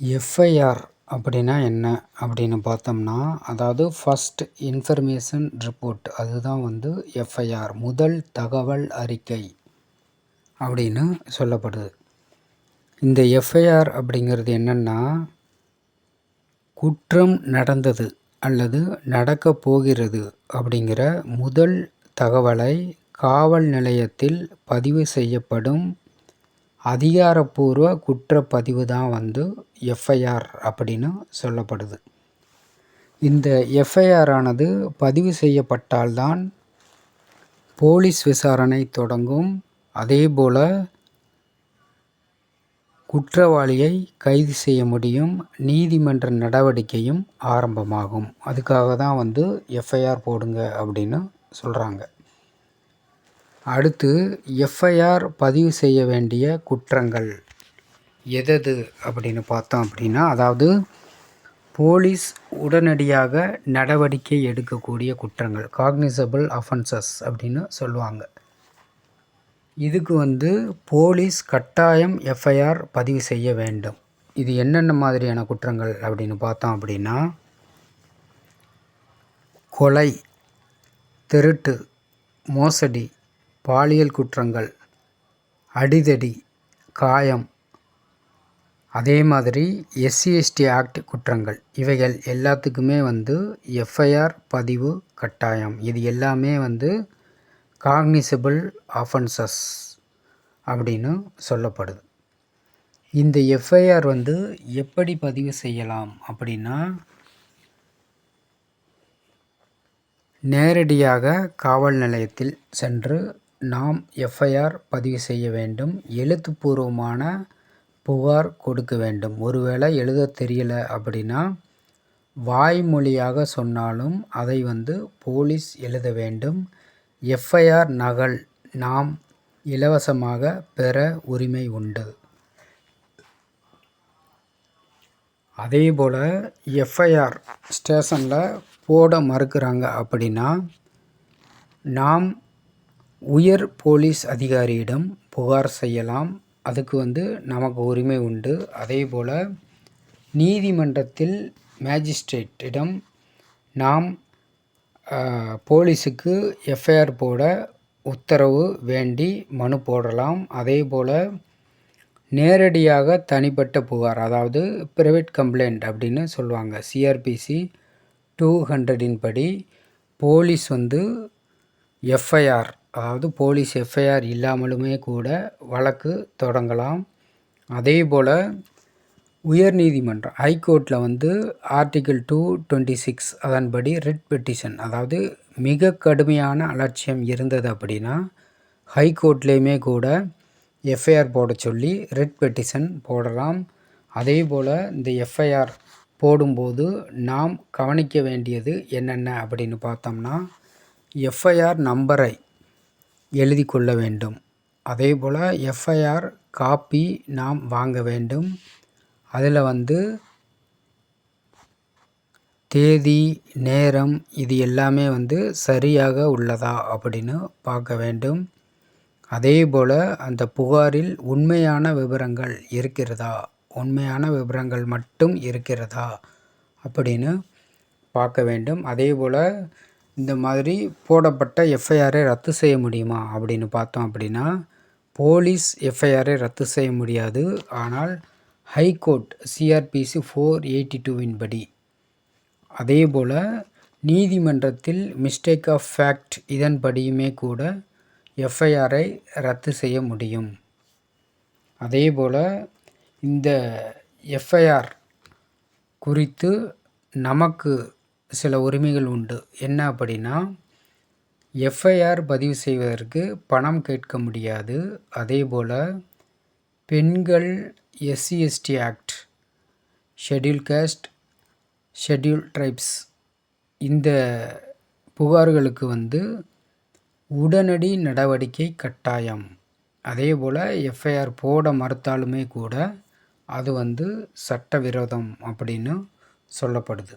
FIR அப்படின்னா என்ன அப்படின்னு பார்த்தோம்னா, அதாவது ஃபர்ஸ்ட் இன்ஃபர்மேஷன் ரிப்போர்ட் அதுதான் எஃப்ஐஆர் முதல் தகவல் அறிக்கை அப்படின்னு சொல்லப்படுது. இந்த எஃப்ஐஆர் அப்படிங்கிறது என்னென்னா, குற்றம் நடந்தது அல்லது நடக்கப் போகிறது அப்படிங்கிற முதல் தகவலை காவல் நிலையத்தில் பதிவு செய்யப்படும் அதிகாரப்பூர்வ குற்றப்பதிவு தான் எஃப்ஐஆர் அப்படின்னு சொல்லப்படுது. இந்த எஃப்ஐஆர் ஆனது பதிவு செய்யப்பட்டால்தான் போலீஸ் விசாரணை தொடங்கும். அதேபோல் குற்றவாளியை கைது செய்ய முடியும். நீதிமன்ற நடவடிக்கையும் ஆரம்பமாகும். அதுக்காக தான் எஃப்ஐஆர் போடுங்க அப்படின்னு சொல்கிறாங்க. அடுத்து எஃப்ஐஆர் பதிவு செய்ய வேண்டிய குற்றங்கள் எதது அப்படின்னு பார்த்தோம் அப்படின்னா, அதாவது போலீஸ் உடனடியாக நடவடிக்கை எடுக்கக்கூடிய குற்றங்கள் காக்னிசபிள் அஃபென்சஸ் அப்படின்னு சொல்லுவாங்க. இதுக்கு போலீஸ் கட்டாயம் எஃப்ஐஆர் பதிவு செய்ய வேண்டும். இது என்னென்ன மாதிரியான குற்றங்கள் அப்படின்னு பார்த்தோம் அப்படின்னா, கொலை, திருட்டு, மோசடி, பாலியல் குற்றங்கள், அடிதடி, காயம், அதே மாதிரி எஸ்சி/எஸ்டி ஆக்ட் குற்றங்கள், இவைகள் எல்லாத்துக்குமே எஃப்ஐஆர் பதிவு கட்டாயம். இது எல்லாமே காக்னிசபிள் அஃபென்சஸ் அப்படின்னு சொல்லப்படுது. இந்த எஃப்ஐஆர் எப்படி பதிவு செய்யலாம் அப்படின்னா, நேரடியாக காவல் நிலையத்தில் சென்று நாம் எஃப்ஐஆர் பதிவு செய்ய வேண்டும். எழுத்துப்பூர்வமான புகார் கொடுக்க வேண்டும். ஒருவேளை எழுத தெரியல அப்படின்னா வாய்மொழியாக சொன்னாலும் அதை போலீஸ் எழுத வேண்டும். எஃப்ஐஆர் நகல் நாம் இலவசமாக பெற உரிமை உண்டு. அதேபோல் எஃப்ஐஆர் ஸ்டேஷனில் போட மறுக்கிறாங்க அப்படின்னா நாம் உயர் போலீஸ் அதிகாரியிடம் புகார் செய்யலாம். அதுக்கு நமக்கு உரிமை உண்டு. அதேபோல் நீதிமன்றத்தில் மேஜிஸ்ட்ரேட்டிடம் நாம் போலீஸுக்கு எஃப்ஐஆர் போட உத்தரவு வேண்டி மனு போடலாம். அதேபோல் நேரடியாக தனிப்பட்ட புகார், அதாவது பிரைவேட் கம்ப்ளைண்ட் அப்படின்னு சொல்லுவாங்க. சிஆர்பிசி 200 படி போலீஸ் எஃப்ஐஆர், அதாவது போலீஸ் எஃப்ஐஆர் இல்லாமலுமே கூட வழக்கு தொடங்கலாம். அதேபோல் உயர்நீதிமன்றம் ஹைகோர்ட்டில் ஆர்டிகிள் 226 அதன்படி ரிட் பெட்டிஷன், அதாவது மிக கடுமையான அலட்சியம் இருந்தது அப்படின்னா ஹைகோர்ட்லேயுமே கூட எஃப்ஐஆர் போட சொல்லி ரிட் பெட்டிஷன் போடலாம். அதேபோல் இந்த எஃப்ஐஆர் போடும்போது நாம் கவனிக்க வேண்டியது என்னென்ன அப்படின்னு பார்த்தோம்னா, எஃப்ஐஆர் நம்பரை எழுதி கொள்ள வேண்டும். அதேபோல் எஃப்ஐஆர் காப்பி நாம் வாங்க வேண்டும். அதில் தேதி, நேரம் இது எல்லாமே சரியாக உள்ளதா அப்படின்னு பார்க்க வேண்டும். அதேபோல் அந்த புகாரில் உண்மையான விவரங்கள் இருக்கிறதா, உண்மையான விவரங்கள் மட்டும் இருக்கிறதா அப்படின்னு பார்க்க வேண்டும். அதேபோல் இந்த மாதிரி போடப்பட்ட எஃப்ஐஆரை ரத்து செய்ய முடியுமா அப்படின்னு பார்த்தோம் அப்படின்னா, போலீஸ் எஃப்ஐஆரை ரத்து செய்ய முடியாது. ஆனால் ஹைகோர்ட் சிஆர்பிசி 482 படி, அதேபோல் நீதிமன்றத்தில் மிஸ்டேக் ஆஃப் ஃபேக்ட் இதன்படியுமே கூட எஃப்ஐஆரை ரத்து செய்ய முடியும். அதேபோல் இந்த எஃப்ஐஆர் குறித்து நமக்கு சில உரிமைகள் உண்டு. என்ன அப்படின்னா, எஃப்ஐஆர் பதிவு செய்வதற்கு பணம் கேட்க முடியாது. அதேபோல் பெண்கள், SC ST act, schedule caste, schedule tribes இந்த புகார்களுக்கு உடனடி நடவடிக்கை கட்டாயம். அதேபோல் எஃப்ஐஆர் போட மறுத்தாலுமே கூட அது சட்டவிரோதம் அப்படின்னு சொல்லப்படுது.